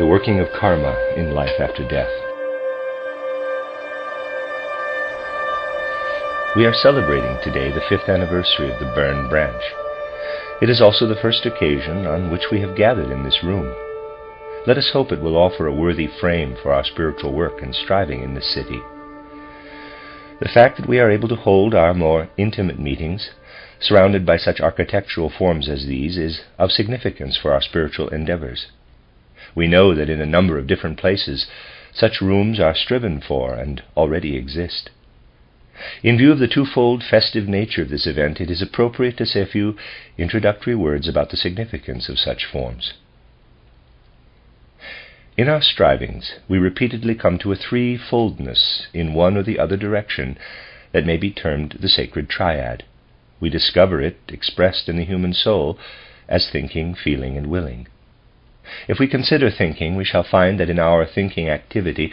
the working of karma in life after death. We are celebrating today the 5th anniversary of the Burn Branch. It is also the first occasion on which we have gathered in this room. Let us hope it will offer a worthy frame for our spiritual work and striving in this city. The fact that we are able to hold our more intimate meetings surrounded by such architectural forms as these is of significance for our spiritual endeavors. We know that in a number of different places such rooms are striven for and already exist. In view of the twofold festive nature of this event, it is appropriate to say a few introductory words about the significance of such forms. In our strivings, we repeatedly come to a threefoldness in one or the other direction that may be termed the sacred triad. We discover it expressed in the human soul as thinking, feeling, and willing. If we consider thinking, we shall find that in our thinking activity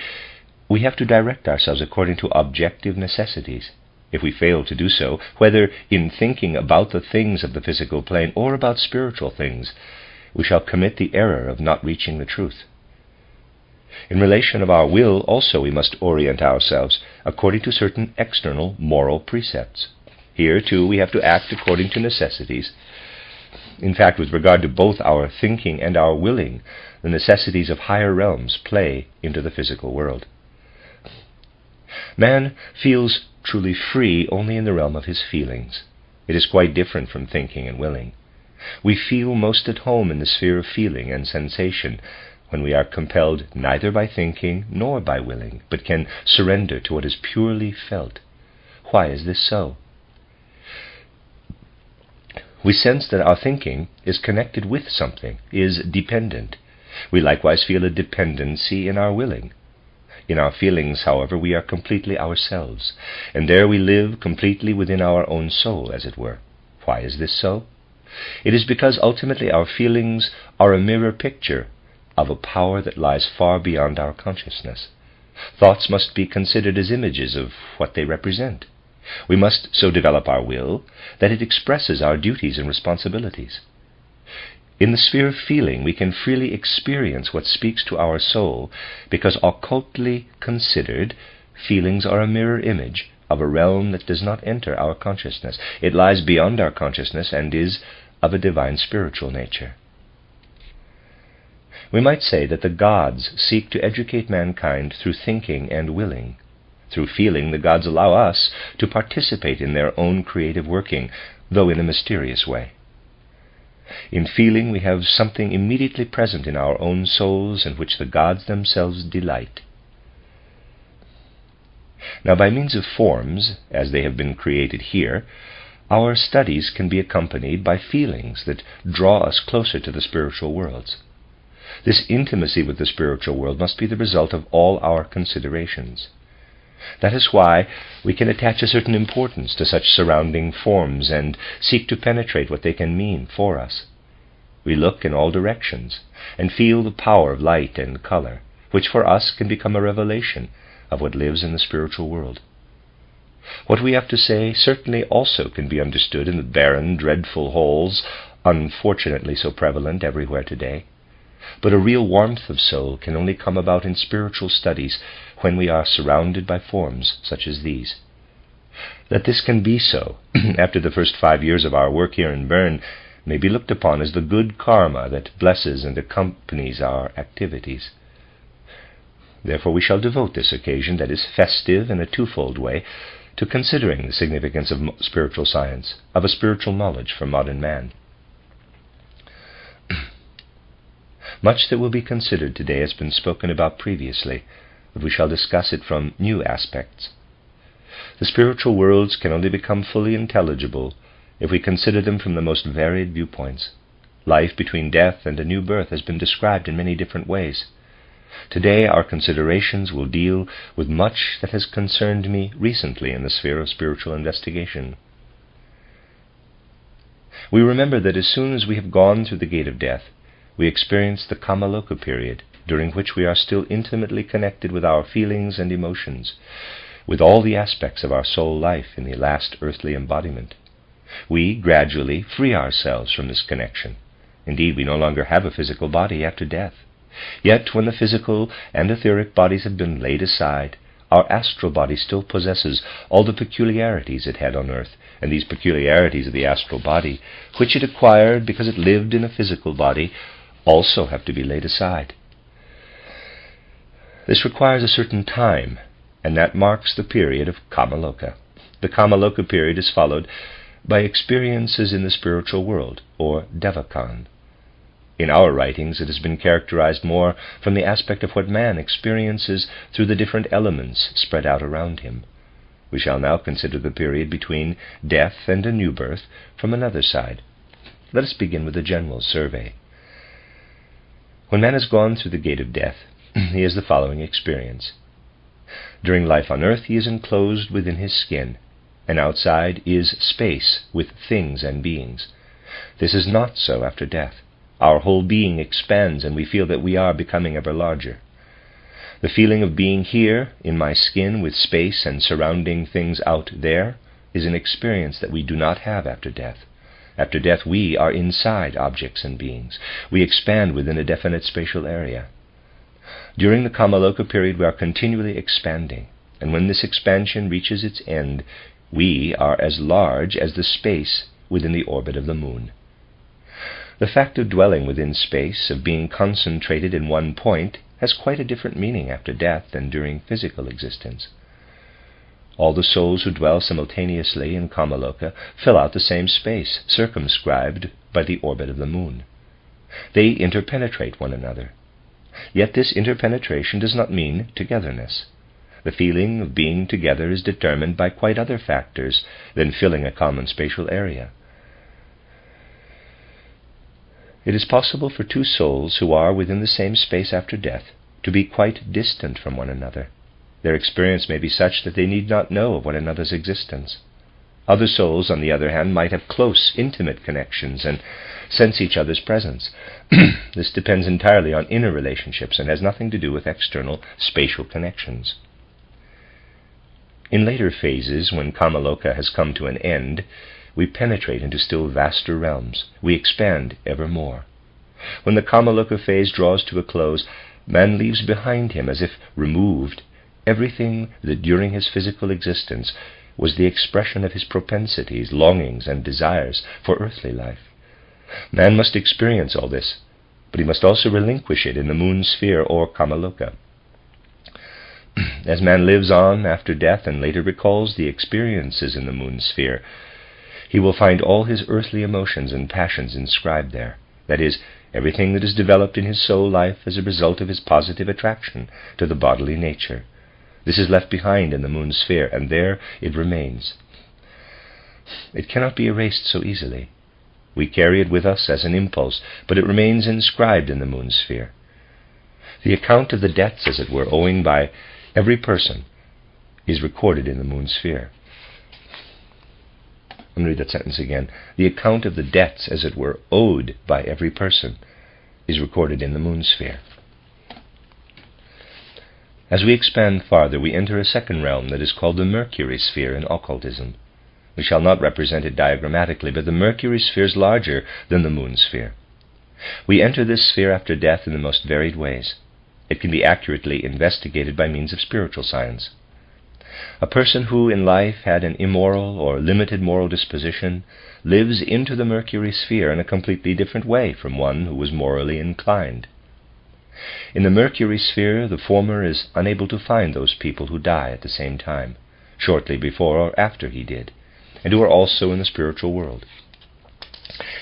we have to direct ourselves according to objective necessities. If we fail to do so, whether in thinking about the things of the physical plane or about spiritual things, we shall commit the error of not reaching the truth. In relation of our will also we must orient ourselves according to certain external moral precepts. Here, too, we have to act according to necessities. In fact, with regard to both our thinking and our willing, the necessities of higher realms play into the physical world. Man feels truly free only in the realm of his feelings. It is quite different from thinking and willing. We feel most at home in the sphere of feeling and sensation when we are compelled neither by thinking nor by willing, but can surrender to what is purely felt. Why is this so? We sense that our thinking is connected with something, is dependent. We likewise feel a dependency in our willing. In our feelings, however, we are completely ourselves, and there we live completely within our own soul, as it were. Why is this so? It is because ultimately our feelings are a mirror picture of a power that lies far beyond our consciousness. Thoughts must be considered as images of what they represent. We must so develop our will that it expresses our duties and responsibilities. In the sphere of feeling, we can freely experience what speaks to our soul because, occultly considered, feelings are a mirror image of a realm that does not enter our consciousness. It lies beyond our consciousness and is of a divine spiritual nature. We might say that the gods seek to educate mankind through thinking and willing. Through feeling, the gods allow us to participate in their own creative working, though in a mysterious way. In feeling, we have something immediately present in our own souls in which the gods themselves delight. Now, by means of forms, as they have been created here, our studies can be accompanied by feelings that draw us closer to the spiritual worlds. This intimacy with the spiritual world must be the result of all our considerations. That is why we can attach a certain importance to such surrounding forms and seek to penetrate what they can mean for us. We look in all directions and feel the power of light and color, which for us can become a revelation of what lives in the spiritual world. What we have to say certainly also can be understood in the barren, dreadful holes, unfortunately so prevalent everywhere today. But a real warmth of soul can only come about in spiritual studies when we are surrounded by forms such as these. That this can be so after the first 5 years of our work here in Bern may be looked upon as the good karma that blesses and accompanies our activities. Therefore we shall devote this occasion that is festive in a twofold way to considering the significance of spiritual science, of a spiritual knowledge for modern man. Much that will be considered today has been spoken about previously, but we shall discuss it from new aspects. The spiritual worlds can only become fully intelligible if we consider them from the most varied viewpoints. Life between death and a new birth has been described in many different ways. Today our considerations will deal with much that has concerned me recently in the sphere of spiritual investigation. We remember that as soon as we have gone through the gate of death, we experience the Kama Loka period, during which we are still intimately connected with our feelings and emotions, with all the aspects of our soul life in the last earthly embodiment. We gradually free ourselves from this connection. Indeed, we no longer have a physical body after death. Yet when the physical and etheric bodies have been laid aside, our astral body still possesses all the peculiarities it had on earth, and these peculiarities of the astral body, which it acquired because it lived in a physical body, also have to be laid aside. This requires a certain time, and that marks the period of Kama Loka. The Kama Loka period is followed by experiences in the spiritual world, or Devakan. In our writings it has been characterized more from the aspect of what man experiences through the different elements spread out around him. We shall now consider the period between death and a new birth from another side. Let us begin with a general survey. When man has gone through the gate of death, he has the following experience. During life on earth he is enclosed within his skin, and outside is space with things and beings. This is not so after death. Our whole being expands, and we feel that we are becoming ever larger. The feeling of being here, in my skin, with space and surrounding things out there, is an experience that we do not have after death. After death we are inside objects and beings. We expand within a definite spatial area. During the Kama Loka period we are continually expanding, and when this expansion reaches its end, we are as large as the space within the orbit of the moon. The fact of dwelling within space, of being concentrated in one point, has quite a different meaning after death than during physical existence. All the souls who dwell simultaneously in Kama Loka fill out the same space, circumscribed by the orbit of the moon. They interpenetrate one another. Yet this interpenetration does not mean togetherness. The feeling of being together is determined by quite other factors than filling a common spatial area. It is possible for two souls who are within the same space after death to be quite distant from one another. Their experience may be such that they need not know of one another's existence. Other souls, on the other hand, might have close, intimate connections and sense each other's presence. This depends entirely on inner relationships and has nothing to do with external spatial connections. In later phases, when Kama Loka has come to an end, we penetrate into still vaster realms. We expand ever more. When the Kama Loka phase draws to a close, man leaves behind him, as if removed, everything that during his physical existence was the expression of his propensities, longings, and desires for earthly life. Man must experience all this, but he must also relinquish it in the moon sphere or Kama Loka. As man lives on after death and later recalls the experiences in the moon sphere, he will find all his earthly emotions and passions inscribed there. That is, everything that is developed in his soul life as a result of his positive attraction to the bodily nature. This is left behind in the moon sphere, and there it remains. It cannot be erased so easily. We carry it with us as an impulse, but it remains inscribed in the moon sphere. The account of the debts, as it were, owing by every person is recorded in the moon sphere. I'm going to read that sentence again. The account of the debts, as it were, owed by every person is recorded in the moon sphere. As we expand farther, we enter a second realm that is called the Mercury sphere in occultism. We shall not represent it diagrammatically, but the Mercury sphere is larger than the moon sphere. We enter this sphere after death in the most varied ways. It can be accurately investigated by means of spiritual science. A person who in life had an immoral or limited moral disposition lives into the Mercury sphere in a completely different way from one who was morally inclined. In the Mercury sphere, the former is unable to find those people who die at the same time, shortly before or after he did, and who are also in the spiritual world.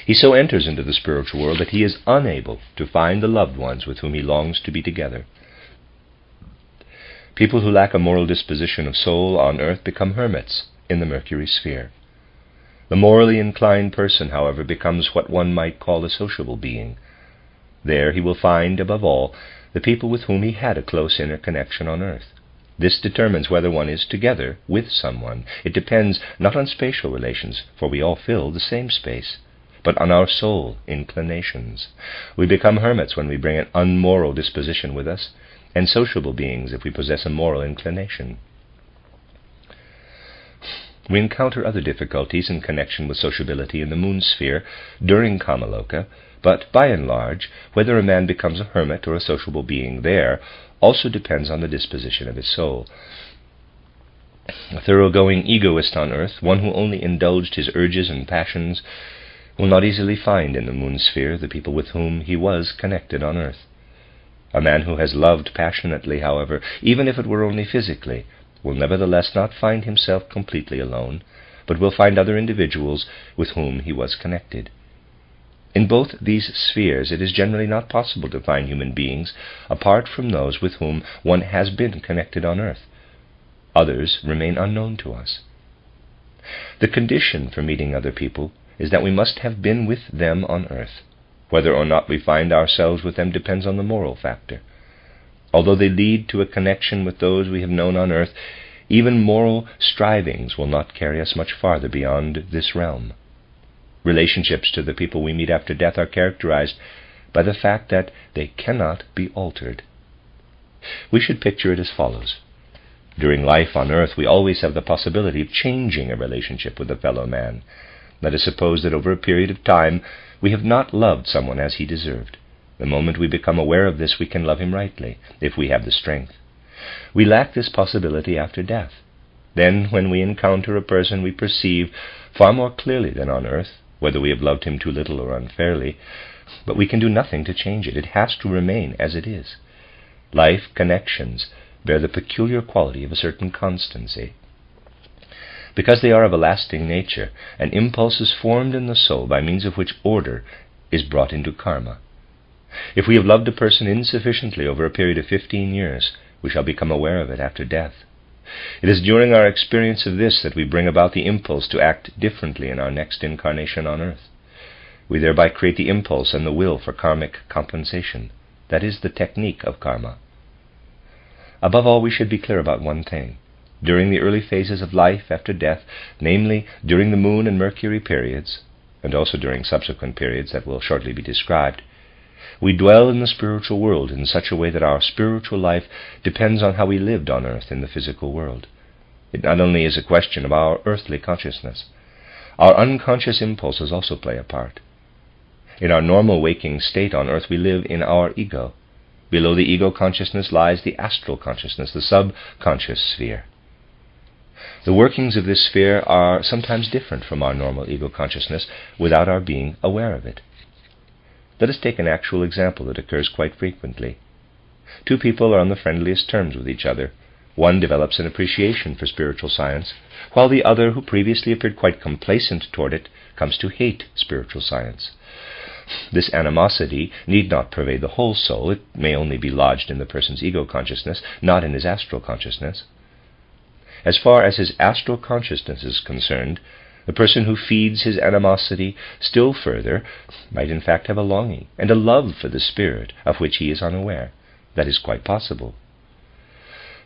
He so enters into the spiritual world that he is unable to find the loved ones with whom he longs to be together. People who lack a moral disposition of soul on earth become hermits in the Mercury sphere. The morally inclined person, however, becomes what one might call a sociable being. There he will find, above all, the people with whom he had a close inner connection on earth. This determines whether one is together with someone. It depends not on spatial relations, for we all fill the same space, but on our soul inclinations. We become hermits when we bring an unmoral disposition with us, and sociable beings if we possess a moral inclination. We encounter other difficulties in connection with sociability in the moon sphere during Kama Loka, but by and large, whether a man becomes a hermit or a sociable being there also depends on the disposition of his soul. A thoroughgoing egoist on earth, one who only indulged his urges and passions, will not easily find in the moon sphere the people with whom he was connected on earth. A man who has loved passionately, however, even if it were only physically, will nevertheless not find himself completely alone, but will find other individuals with whom he was connected. In both these spheres it is generally not possible to find human beings apart from those with whom one has been connected on earth. Others remain unknown to us. The condition for meeting other people is that we must have been with them on earth. Whether or not we find ourselves with them depends on the moral factor. Although they lead to a connection with those we have known on earth, even moral strivings will not carry us much farther beyond this realm. Relationships to the people we meet after death are characterized by the fact that they cannot be altered. We should picture it as follows. During life on earth, we always have the possibility of changing a relationship with a fellow man. Let us suppose that over a period of time we have not loved someone as he deserved. The moment we become aware of this, we can love him rightly, if we have the strength. We lack this possibility after death. Then, when we encounter a person we perceive far more clearly than on earth, whether we have loved him too little or unfairly, but we can do nothing to change it. It has to remain as it is. Life connections bear the peculiar quality of a certain constancy. Because they are of a lasting nature, an impulse is formed in the soul by means of which order is brought into karma. If we have loved a person insufficiently over a period of 15 years, we shall become aware of it after death. It is during our experience of this that we bring about the impulse to act differently in our next incarnation on earth. We thereby create the impulse and the will for karmic compensation. That is the technique of karma. Above all, we should be clear about one thing. During the early phases of life after death, namely during the moon and Mercury periods, and also during subsequent periods that will shortly be described, we dwell in the spiritual world in such a way that our spiritual life depends on how we lived on earth in the physical world. It not only is a question of our earthly consciousness. Our unconscious impulses also play a part. In our normal waking state on earth, we live in our ego. Below the ego consciousness lies the astral consciousness, the subconscious sphere. The workings of this sphere are sometimes different from our normal ego consciousness without our being aware of it. Let us take an actual example that occurs quite frequently. Two people are on the friendliest terms with each other. One develops an appreciation for spiritual science, while the other, who previously appeared quite complacent toward it, comes to hate spiritual science. This animosity need not pervade the whole soul. It may only be lodged in the person's ego consciousness, not in his astral consciousness. As far as his astral consciousness is concerned, the person who feeds his animosity still further might in fact have a longing and a love for the spirit of which he is unaware. That is quite possible.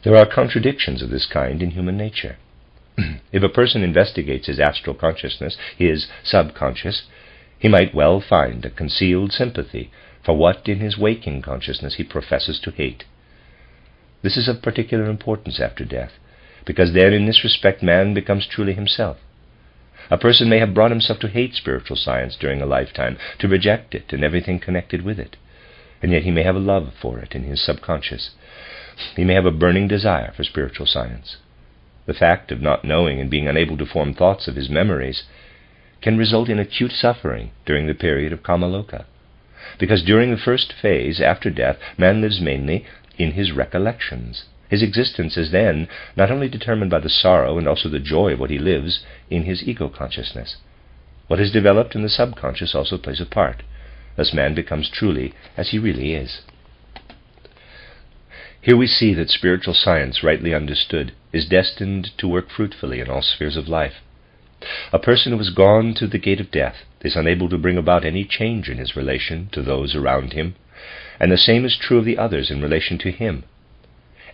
There are contradictions of this kind in human nature. If a person investigates his astral consciousness, his subconscious, he might well find a concealed sympathy for what in his waking consciousness he professes to hate. This is of particular importance after death, because then in this respect man becomes truly himself. A person may have brought himself to hate spiritual science during a lifetime, to reject it and everything connected with it, and yet he may have a love for it in his subconscious. He may have a burning desire for spiritual science. The fact of not knowing and being unable to form thoughts of his memories can result in acute suffering during the period of Kama Loka, because during the first phase after death, man lives mainly in his recollections. His existence is then not only determined by the sorrow and also the joy of what he lives in his ego consciousness. What is developed in the subconscious also plays a part. Thus man becomes truly as he really is. Here we see that spiritual science, rightly understood, is destined to work fruitfully in all spheres of life. A person who has gone through the gate of death is unable to bring about any change in his relation to those around him, and the same is true of the others in relation to him.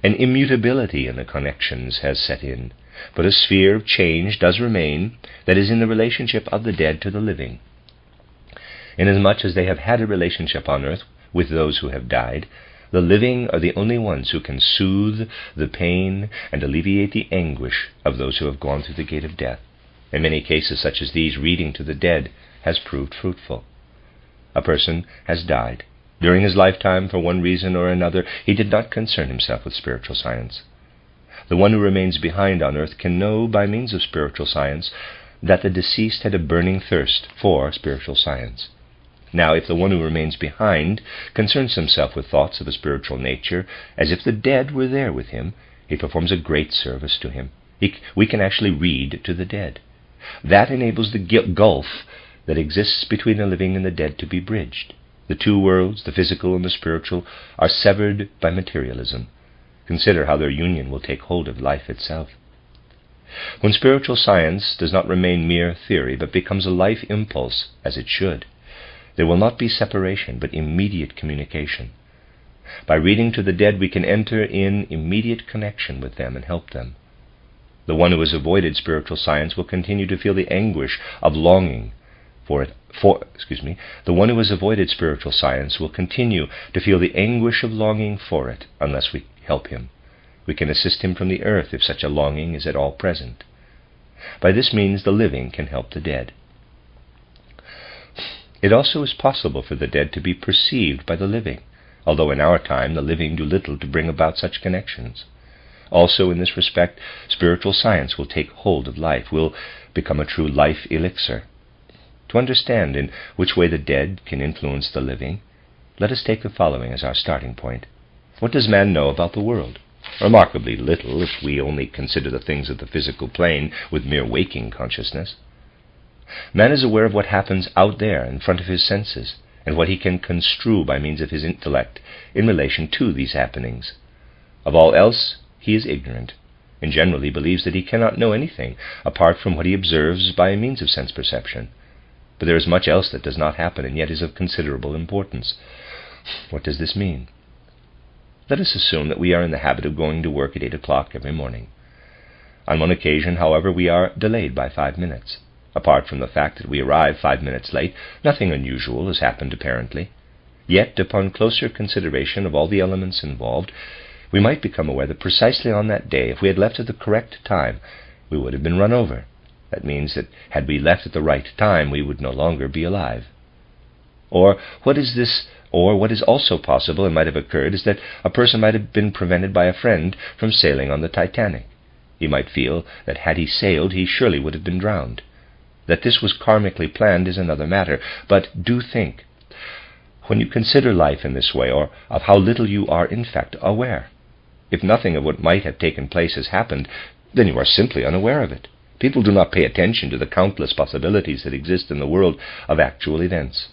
An immutability in the connections has set in, but a sphere of change does remain that is in the relationship of the dead to the living. Inasmuch as they have had a relationship on earth with those who have died, the living are the only ones who can soothe the pain and alleviate the anguish of those who have gone through the gate of death. In many cases such as these, reading to the dead has proved fruitful. A person has died. During his lifetime, for one reason or another, he did not concern himself with spiritual science. The one who remains behind on earth can know, by means of spiritual science, that the deceased had a burning thirst for spiritual science. Now, if the one who remains behind concerns himself with thoughts of a spiritual nature, as if the dead were there with him, he performs a great service to him. We can actually read to the dead. That enables the gulf that exists between the living and the dead to be bridged. The two worlds, the physical and the spiritual, are severed by materialism. Consider how their union will take hold of life itself. When spiritual science does not remain mere theory, but becomes a life impulse, as it should, there will not be separation, but immediate communication. By reading to the dead, we can enter in immediate connection with them and help them. The one who has avoided spiritual science will continue to feel the anguish of longing for it. The one who has avoided spiritual science will continue to feel the anguish of longing for it unless we help him. We can assist him from the earth if such a longing is at all present. By this means the living can help the dead. It also is possible for the dead to be perceived by the living, although in our time the living do little to bring about such connections. Also, in this respect, spiritual science will take hold of life, will become a true life elixir. To understand in which way the dead can influence the living, let us take the following as our starting point. What does man know about the world? Remarkably little, if we only consider the things of the physical plane with mere waking consciousness. Man is aware of what happens out there in front of his senses, and what he can construe by means of his intellect in relation to these happenings. Of all else, he is ignorant, and generally believes that he cannot know anything apart from what he observes by means of sense perception. But there is much else that does not happen, and yet is of considerable importance. What does this mean? Let us assume that we are in the habit of going to work at 8 o'clock every morning. On one occasion, however, we are delayed by 5 minutes. Apart from the fact that we arrive 5 minutes late, nothing unusual has happened apparently. Yet, upon closer consideration of all the elements involved, we might become aware that precisely on that day, if we had left at the correct time, we would have been run over. That means that had we left at the right time, we would no longer be alive. Or what is also possible and might have occurred is that a person might have been prevented by a friend from sailing on the Titanic. He might feel that had he sailed, he surely would have been drowned. That this was karmically planned is another matter, but do think, when you consider life in this way, or of how little you are in fact aware. If nothing of what might have taken place has happened, then you are simply unaware of it. People do not pay attention to the countless possibilities that exist in the world of actual events.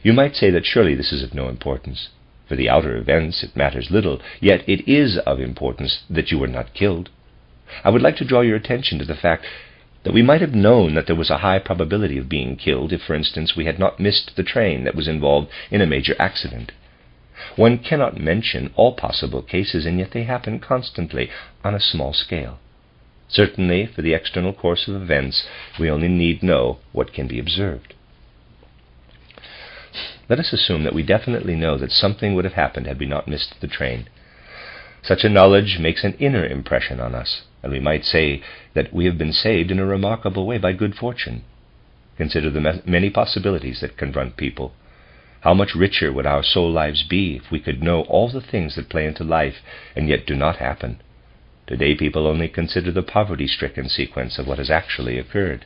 You might say that surely this is of no importance. For the outer events it matters little, yet it is of importance that you were not killed. I would like to draw your attention to the fact that we might have known that there was a high probability of being killed if, for instance, we had not missed the train that was involved in a major accident. One cannot mention all possible cases, and yet they happen constantly on a small scale. Certainly, for the external course of events, we only need know what can be observed. Let us assume that we definitely know that something would have happened had we not missed the train. Such a knowledge makes an inner impression on us, and we might say that we have been saved in a remarkable way by good fortune. Consider the many possibilities that confront people. How much richer would our soul lives be if we could know all the things that play into life and yet do not happen? Today people only consider the poverty-stricken sequence of what has actually occurred.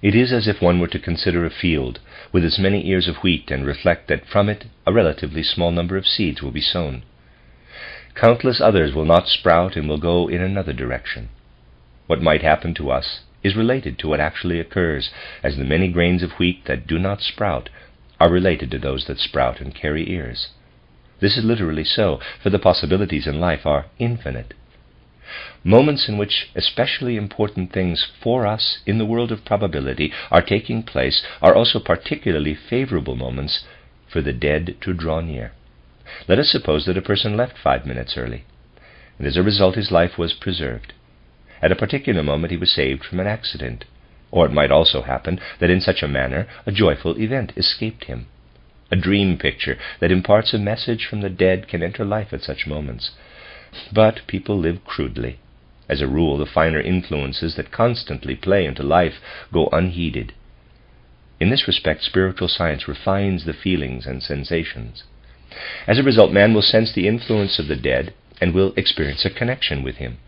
It is as if one were to consider a field with as many ears of wheat and reflect that from it a relatively small number of seeds will be sown. Countless others will not sprout and will go in another direction. What might happen to us is related to what actually occurs, as the many grains of wheat that do not sprout are related to those that sprout and carry ears. This is literally so, for the possibilities in life are infinite. Moments in which especially important things for us in the world of probability are taking place are also particularly favorable moments for the dead to draw near. Let us suppose that a person left 5 minutes early, and as a result his life was preserved. At a particular moment he was saved from an accident, or it might also happen that in such a manner a joyful event escaped him. A dream picture that imparts a message from the dead can enter life at such moments. But people live crudely. As a rule, the finer influences that constantly play into life go unheeded. In this respect, spiritual science refines the feelings and sensations. As a result, man will sense the influence of the dead and will experience a connection with him.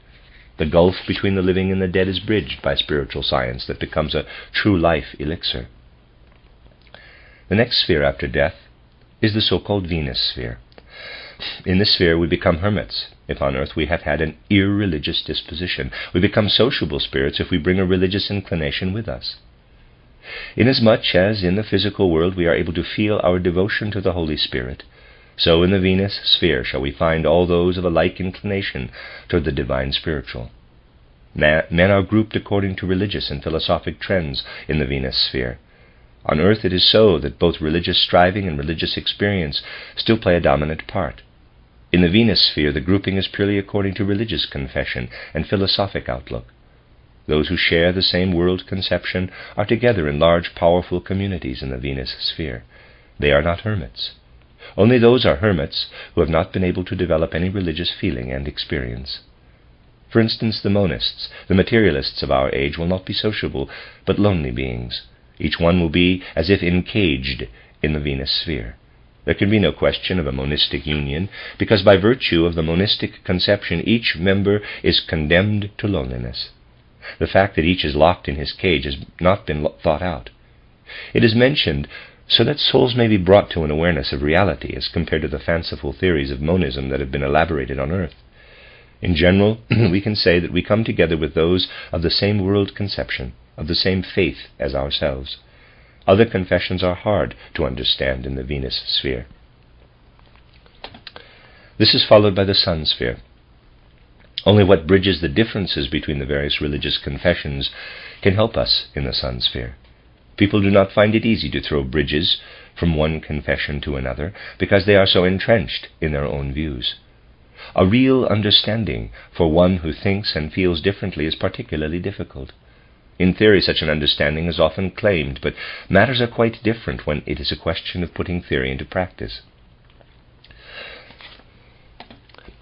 The gulf between the living and the dead is bridged by spiritual science that becomes a true life elixir. The next sphere after death is the so-called Venus sphere. In this sphere we become hermits if on earth we have had an irreligious disposition. We become sociable spirits if we bring a religious inclination with us. Inasmuch as in the physical world we are able to feel our devotion to the Holy Spirit, so in the Venus sphere shall we find all those of a like inclination toward the divine spiritual. Men are grouped according to religious and philosophic trends in the Venus sphere. On earth it is so that both religious striving and religious experience still play a dominant part. In the Venus sphere the grouping is purely according to religious confession and philosophic outlook. Those who share the same world conception are together in large, powerful communities in the Venus sphere. They are not hermits. Only those are hermits who have not been able to develop any religious feeling and experience. For instance, the monists, the materialists of our age, will not be sociable, but lonely beings. Each one will be as if encaged in the Venus sphere. There can be no question of a monistic union, because by virtue of the monistic conception each member is condemned to loneliness. The fact that each is locked in his cage has not been thought out. It is mentioned so that souls may be brought to an awareness of reality as compared to the fanciful theories of monism that have been elaborated on earth. In general, we can say that we come together with those of the same world conception, of the same faith as ourselves. Other confessions are hard to understand in the Venus sphere. This is followed by the Sun sphere. Only what bridges the differences between the various religious confessions can help us in the Sun sphere. People do not find it easy to throw bridges from one confession to another because they are so entrenched in their own views. A real understanding for one who thinks and feels differently is particularly difficult. In theory, such an understanding is often claimed, but matters are quite different when it is a question of putting theory into practice.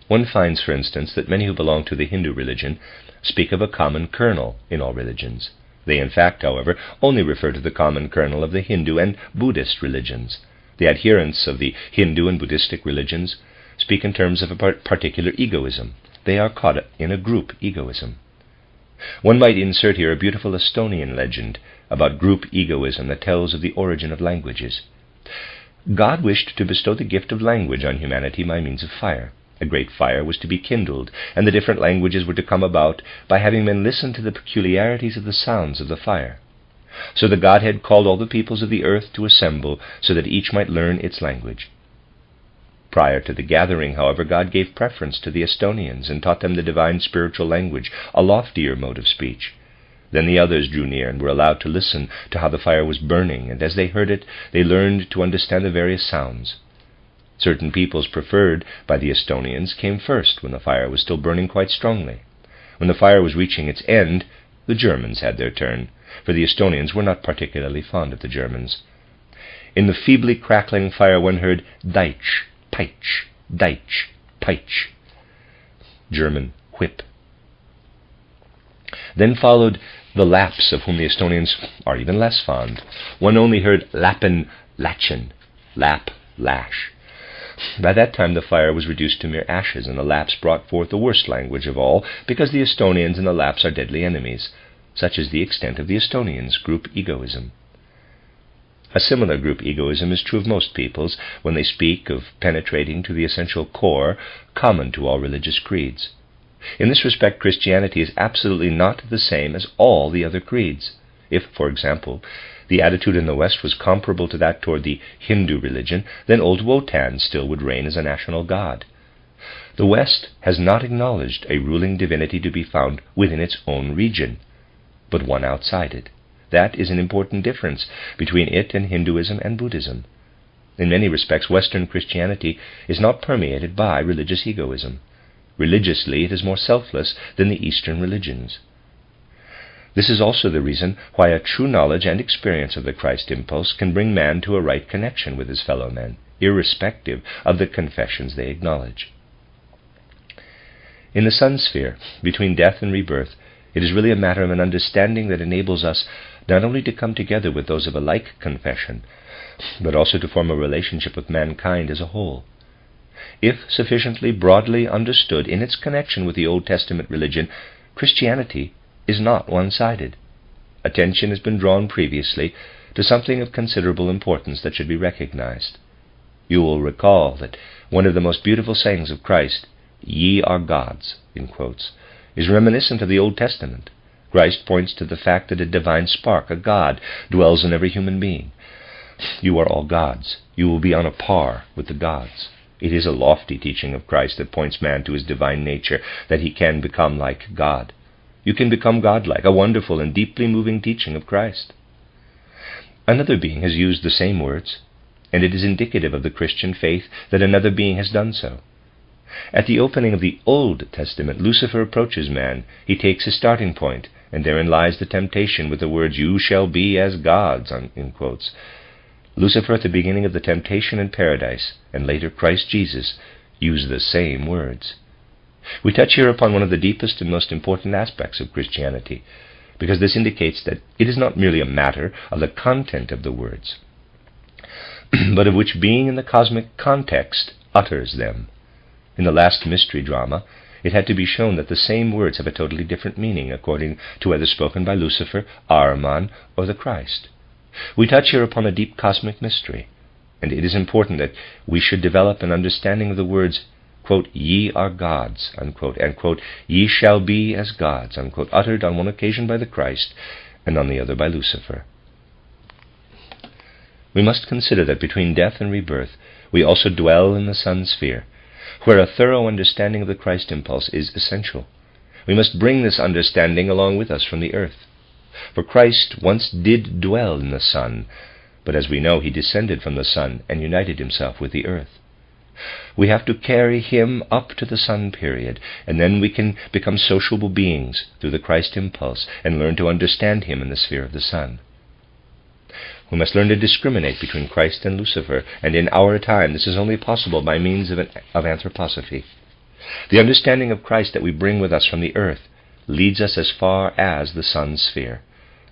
One finds, for instance, that many who belong to the Hindu religion speak of a common kernel in all religions. They, in fact, however, only refer to the common kernel of the Hindu and Buddhist religions. The adherents of the Hindu and Buddhistic religions speak in terms of a particular egoism. They are caught in a group egoism. One might insert here a beautiful Estonian legend about group egoism that tells of the origin of languages. God wished to bestow the gift of language on humanity by means of fire. A great fire was to be kindled, and the different languages were to come about by having men listen to the peculiarities of the sounds of the fire. So the Godhead called all the peoples of the earth to assemble so that each might learn its language. Prior to the gathering, however, God gave preference to the Estonians and taught them the divine spiritual language, a loftier mode of speech. Then the others drew near and were allowed to listen to how the fire was burning, and as they heard it, they learned to understand the various sounds. Certain peoples preferred by the Estonians came first when the fire was still burning quite strongly. When the fire was reaching its end, the Germans had their turn, for the Estonians were not particularly fond of the Germans. In the feebly crackling fire one heard Deutsch, Peitsch, Deutsch, Peitsch, German, whip. Then followed the Lapps, of whom the Estonians are even less fond. One only heard Lappen, Latchen, lap, lash. By that time the fire was reduced to mere ashes, and the Lapps brought forth the worst language of all, because the Estonians and the Lapps are deadly enemies. Such is the extent of the Estonians' group egoism. A similar group egoism is true of most peoples when they speak of penetrating to the essential core common to all religious creeds. In this respect, Christianity is absolutely not the same as all the other creeds. If, for example, the attitude in the West was comparable to that toward the Hindu religion, then old Wotan still would reign as a national god. The West has not acknowledged a ruling divinity to be found within its own region, but one outside it. That is an important difference between it and Hinduism and Buddhism. In many respects, Western Christianity is not permeated by religious egoism. Religiously, it is more selfless than the Eastern religions. This is also the reason why a true knowledge and experience of the Christ impulse can bring man to a right connection with his fellow men, irrespective of the confessions they acknowledge. In the Sun sphere, between death and rebirth, It is really a matter of an understanding that enables us not only to come together with those of a like confession, but also to form a relationship with mankind as a whole. If sufficiently broadly understood in its connection with the Old Testament religion, Christianity is not one-sided. Attention has been drawn previously to something of considerable importance that should be recognized. You will recall that one of the most beautiful sayings of Christ, "Ye are gods," in quotes, is reminiscent of the Old Testament. Christ points to the fact that a divine spark, a God, dwells in every human being. You are all gods. You will be on a par with the gods. It is a lofty teaching of Christ that points man to his divine nature, that he can become like God. You can become godlike, a wonderful and deeply moving teaching of Christ. Another being has used the same words, and it is indicative of the Christian faith that another being has done so. At the opening of the Old Testament, Lucifer approaches man. He takes his starting point, and therein lies the temptation with the words, "You shall be as gods," in quotes. Lucifer at the beginning of the temptation in paradise, and later Christ Jesus, use the same words. We touch here upon one of the deepest and most important aspects of Christianity, because this indicates that it is not merely a matter of the content of the words, but of which being in the cosmic context utters them. In the last mystery drama, it had to be shown that the same words have a totally different meaning according to whether spoken by Lucifer, Ahriman, or the Christ. We touch here upon a deep cosmic mystery, and it is important that we should develop an understanding of the words, quote, "Ye are gods," unquote, and, quote, "Ye shall be as gods," unquote, uttered on one occasion by the Christ and on the other by Lucifer. We must consider that between death and rebirth, we also dwell in the sun sphere, where a thorough understanding of the Christ impulse is essential. We must bring this understanding along with us from the earth. For Christ once did dwell in the sun, but as we know, he descended from the sun and united himself with the earth. We have to carry him up to the sun period, and then we can become sociable beings through the Christ impulse and learn to understand him in the sphere of the sun. We must learn to discriminate between Christ and Lucifer, and in our time this is only possible by means of anthroposophy. The understanding of Christ that we bring with us from the earth leads us as far as the sun sphere.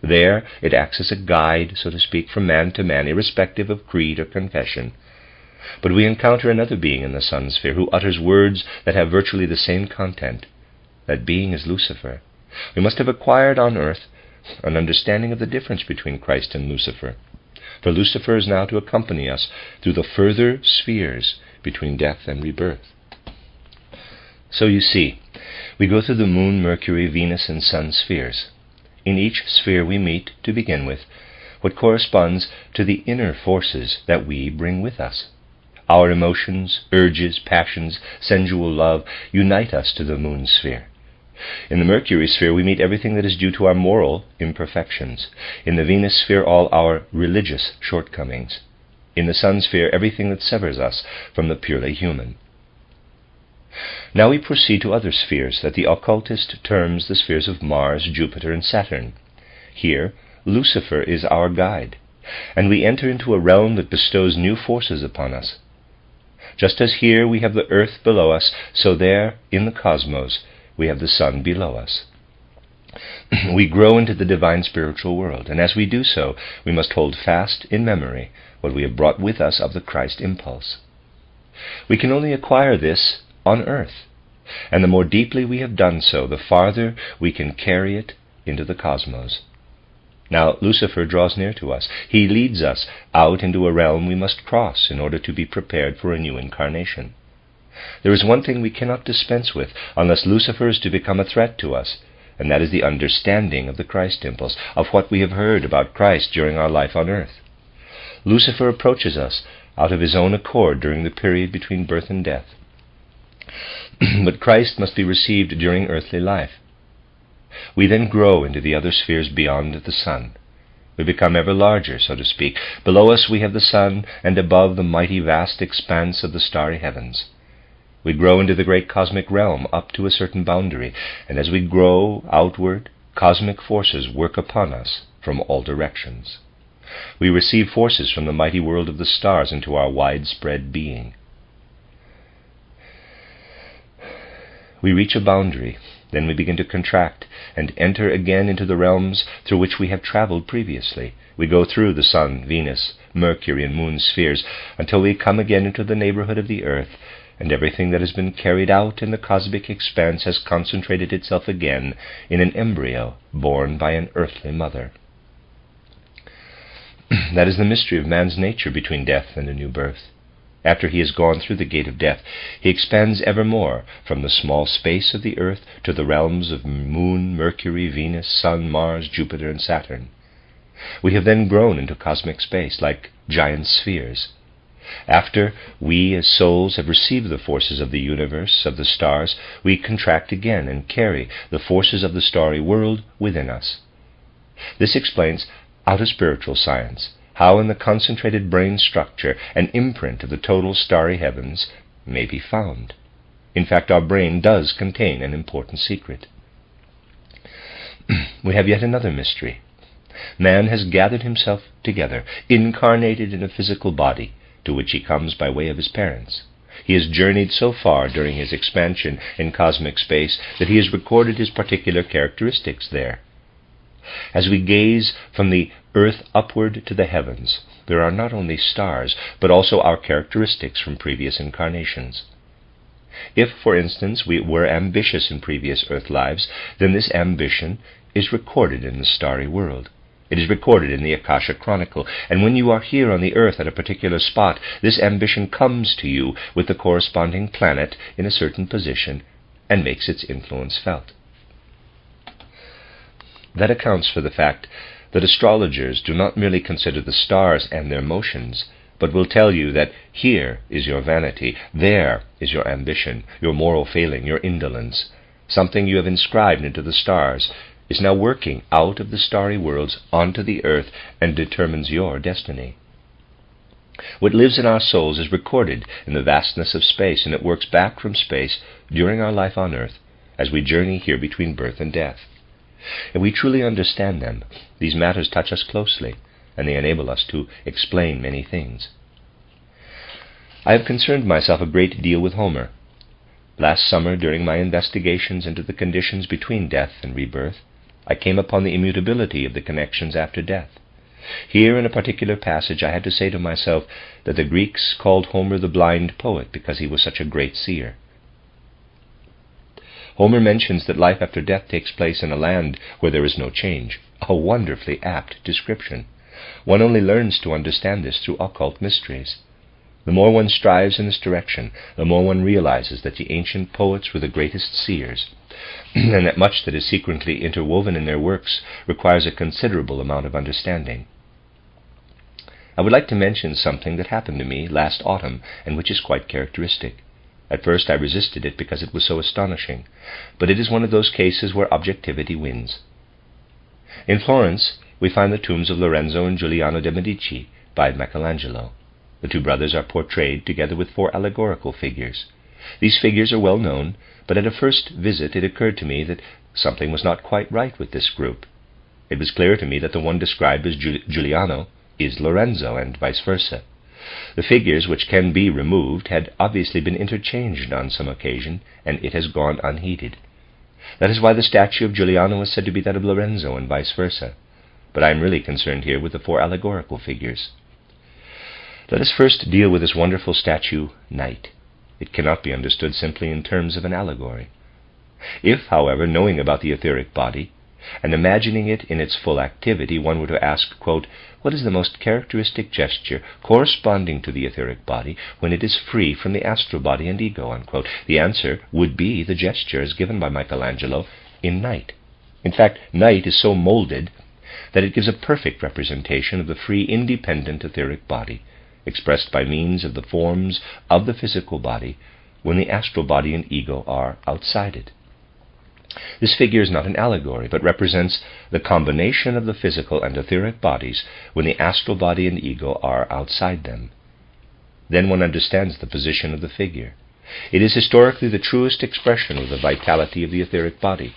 There it acts as a guide, so to speak, from man to man, irrespective of creed or confession. But we encounter another being in the sun sphere who utters words that have virtually the same content. That being is Lucifer. We must have acquired on earth an understanding of the difference between Christ and Lucifer, for Lucifer is now to accompany us through the further spheres between death and rebirth. So you see, we go through the Moon, Mercury, Venus, and Sun spheres. In each sphere we meet, to begin with, what corresponds to the inner forces that we bring with us. Our emotions, urges, passions, sensual love unite us to the Moon sphere. In the Mercury sphere we meet everything that is due to our moral imperfections. In the Venus sphere all our religious shortcomings. In the Sun sphere everything that severs us from the purely human. Now we proceed to other spheres that the occultist terms the spheres of Mars, Jupiter, and Saturn. Here Lucifer is our guide, and we enter into a realm that bestows new forces upon us. Just as here we have the earth below us, so there, in the cosmos, we have the sun below us. We grow into the divine spiritual world, and as we do so, we must hold fast in memory what we have brought with us of the Christ impulse. We can only acquire this on earth, and the more deeply we have done so, the farther we can carry it into the cosmos. Now Lucifer draws near to us. He leads us out into a realm we must cross in order to be prepared for a new incarnation. There is one thing we cannot dispense with unless Lucifer is to become a threat to us, and that is the understanding of the Christ impulse, of what we have heard about Christ during our life on earth. Lucifer approaches us out of his own accord during the period between birth and death. But Christ must be received during earthly life. We then grow into the other spheres beyond the sun. We become ever larger, so to speak. Below us we have the sun, and above the mighty vast expanse of the starry heavens. We grow into the great cosmic realm up to a certain boundary, and as we grow outward, cosmic forces work upon us from all directions. We receive forces from the mighty world of the stars into our widespread being. We reach a boundary, Then we begin to contract and enter again into the realms through which we have traveled previously. We go through the Sun, Venus, Mercury, and Moon spheres until we come again into the neighborhood of the Earth, and everything that has been carried out in the cosmic expanse has concentrated itself again in an embryo born by an earthly mother. That is the mystery of man's nature between death and a new birth. After he has gone through the gate of death, he expands evermore from the small space of the earth to the realms of Moon, Mercury, Venus, Sun, Mars, Jupiter, and Saturn. We have then grown into cosmic space like giant spheres. After we as souls have received the forces of the universe, of the stars, we contract again and carry the forces of the starry world within us. This explains, out of spiritual science, how in the concentrated brain structure an imprint of the total starry heavens may be found. In fact, our brain does contain an important secret. We have yet another mystery. Man has gathered himself together, incarnated in a physical body, to which he comes by way of his parents. He has journeyed so far during his expansion in cosmic space that he has recorded his particular characteristics there. As we gaze from the earth upward to the heavens, there are not only stars, but also our characteristics from previous incarnations. If, for instance, we were ambitious in previous earth lives, then this ambition is recorded in the starry world. It is recorded in the Akasha Chronicle, and when you are here on the earth at a particular spot, this ambition comes to you with the corresponding planet in a certain position and makes its influence felt. That accounts for the fact that astrologers do not merely consider the stars and their motions, but will tell you that here is your vanity, there is your ambition, your moral failing, your indolence. Something you have inscribed into the stars is now working out of the starry worlds onto the earth and determines your destiny. What lives in our souls is recorded in the vastness of space, and it works back from space during our life on earth as we journey here between birth and death. If we truly understand them, these matters touch us closely, and they enable us to explain many things. I have concerned myself a great deal with Homer. Last summer, during my investigations into the conditions between death and rebirth, I came upon the immutability of the connections after death. Here, in a particular passage, I had to say to myself that the Greeks called Homer the blind poet because he was such a great seer. Homer mentions that life after death takes place in a land where there is no change. A wonderfully apt description. One only learns to understand this through occult mysteries. The more one strives in this direction, the more one realizes that the ancient poets were the greatest seers, and that much that is secretly interwoven in their works requires a considerable amount of understanding. I would like to mention something that happened to me last autumn, and which is quite characteristic. At first I resisted it because it was so astonishing, but it is one of those cases where objectivity wins. In Florence, we find the tombs of Lorenzo and Giuliano de' Medici by Michelangelo. The two brothers are portrayed together with 4 allegorical figures. These figures are well known, but at a first visit it occurred to me that something was not quite right with this group. It was clear to me that the one described as Giuliano is Lorenzo, and vice versa. The figures, which can be removed, had obviously been interchanged on some occasion, and it has gone unheeded. That is why the statue of Giuliano is said to be that of Lorenzo, and vice versa. But I am really concerned here with the 4 allegorical figures. Let us first deal with this wonderful statue, Night. It cannot be understood simply in terms of an allegory. If, however, knowing about the etheric body, and imagining it in its full activity, one were to ask, quote, what is the most characteristic gesture corresponding to the etheric body when it is free from the astral body and ego, unquote, the answer would be the gesture as given by Michelangelo in Night. In fact, Night is so molded that it gives a perfect representation of the free, independent etheric body, expressed by means of the forms of the physical body when the astral body and ego are outside it. This figure is not an allegory, but represents the combination of the physical and etheric bodies when the astral body and ego are outside them. Then one understands the position of the figure. It is historically the truest expression of the vitality of the etheric body.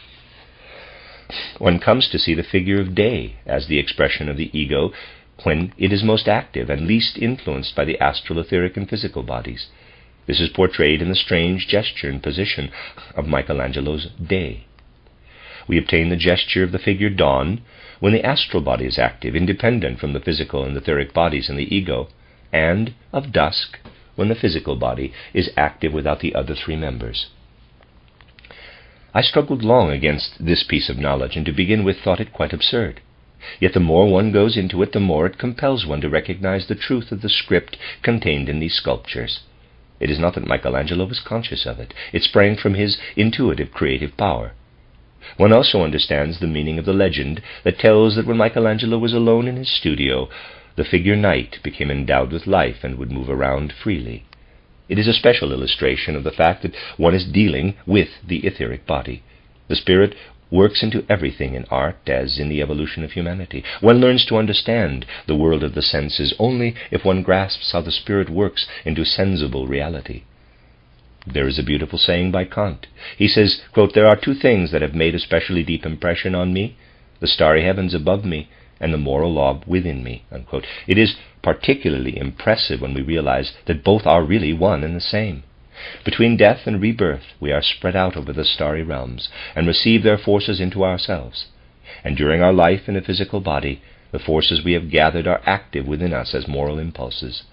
One comes to see the figure of Day as the expression of the ego when it is most active and least influenced by the astral, etheric, and physical bodies. This is portrayed in the strange gesture and position of Michelangelo's Day. We obtain the gesture of the figure dawn when the astral body is active, independent from the physical and etheric bodies and the ego, and of dusk when the physical body is active without the other three members. I struggled long against this piece of knowledge, and to begin with thought it quite absurd. Yet the more one goes into it, the more it compels one to recognize the truth of the script contained in these sculptures. It is not that Michelangelo was conscious of it. It sprang from his intuitive creative power. One also understands the meaning of the legend that tells that when Michelangelo was alone in his studio, the figure night became endowed with life and would move around freely. It is a special illustration of the fact that one is dealing with the etheric body. The spirit works into everything in art as in the evolution of humanity. One learns to understand the world of the senses only if one grasps how the spirit works into sensible reality. There is a beautiful saying by Kant. He says, quote, "There are two things that have made a specially deep impression on me, the starry heavens above me and the moral law within me." Unquote. It is particularly impressive when we realize that both are really one and the same. Between death and rebirth, we are spread out over the starry realms and receive their forces into ourselves. And during our life in a physical body, the forces we have gathered are active within us as moral impulses.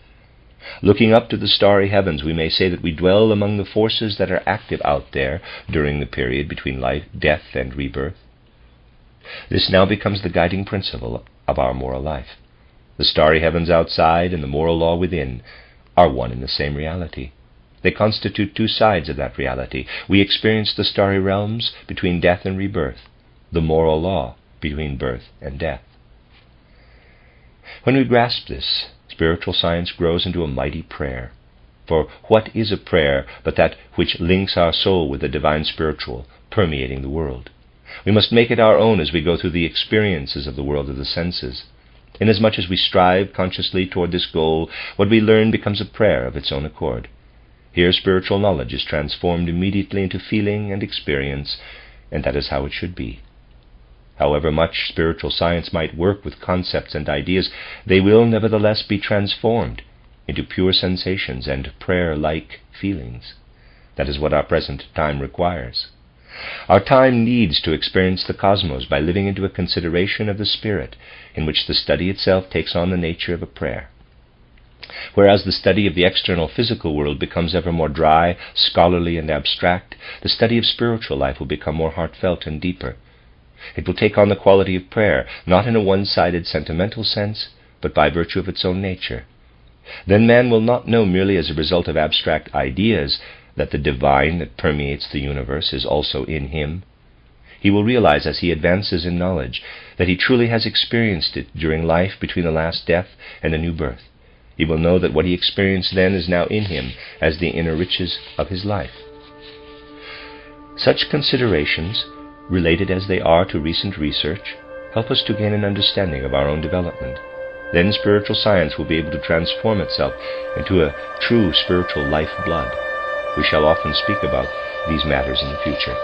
Looking up to the starry heavens, we may say that we dwell among the forces that are active out there during the period between life, death, and rebirth. This now becomes the guiding principle of our moral life. The starry heavens outside and the moral law within are one and the same reality. They constitute two sides of that reality. We experience the starry realms between death and rebirth, the moral law between birth and death. When we grasp this, spiritual science grows into a mighty prayer. For what is a prayer but that which links our soul with the divine spiritual permeating the world? We must make it our own as we go through the experiences of the world of the senses. Inasmuch as we strive consciously toward this goal, what we learn becomes a prayer of its own accord. Here spiritual knowledge is transformed immediately into feeling and experience, and that is how it should be. However much spiritual science might work with concepts and ideas, they will nevertheless be transformed into pure sensations and prayer-like feelings. That is what our present time requires. Our time needs to experience the cosmos by living into a consideration of the spirit, in which the study itself takes on the nature of a prayer. Whereas the study of the external physical world becomes ever more dry, scholarly, and abstract, the study of spiritual life will become more heartfelt and deeper. It will take on the quality of prayer, not in a one-sided sentimental sense, but by virtue of its own nature. Then man will not know merely as a result of abstract ideas that the divine that permeates the universe is also in him. He will realize as he advances in knowledge that he truly has experienced it during life between the last death and a new birth. He will know that what he experienced then is now in him as the inner riches of his life. Such considerations, related as they are to recent research, help us to gain an understanding of our own development. Then spiritual science will be able to transform itself into a true spiritual life-blood. We shall often speak about these matters in the future.